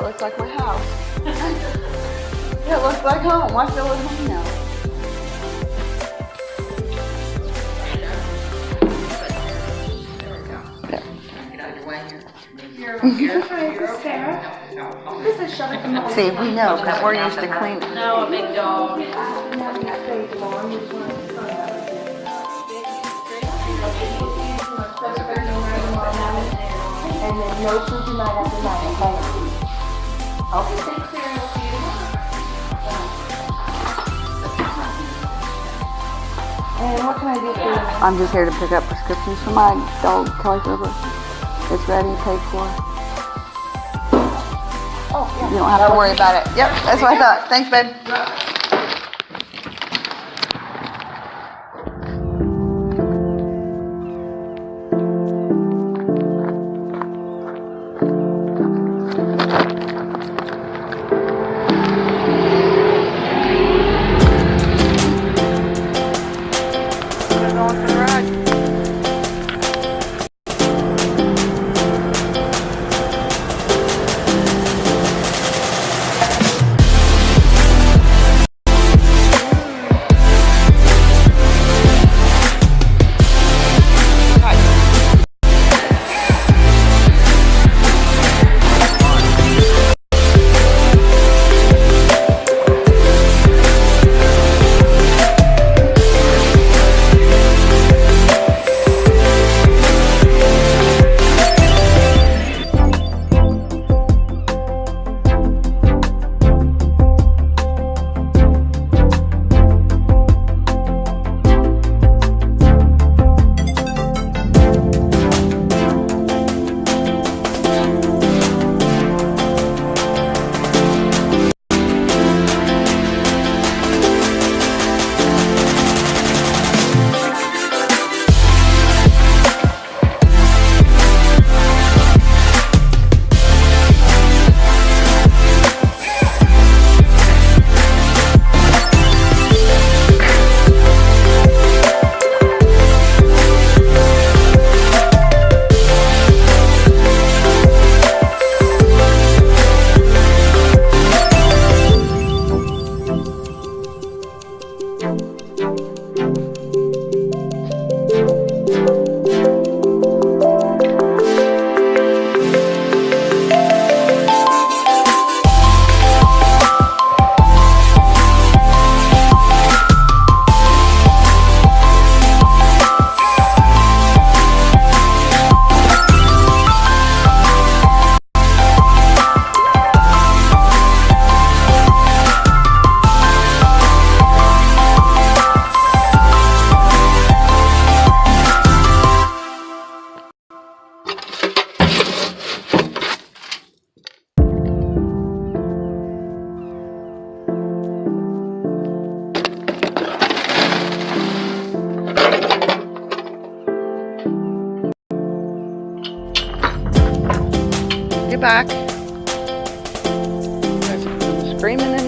looks like my house. It looks like home. I feel at home now. See, we know because we're used to cleaning. No, a big dog. And then no food tonight after night, okay? Okay. And what can I do for you? I'm just here to pick up prescriptions for my dog, Kelly River. It's ready, paid for. Oh, yeah. You don't have to worry about it. Yep, that's what I thought. Thanks, babe. Back. There's some screaming in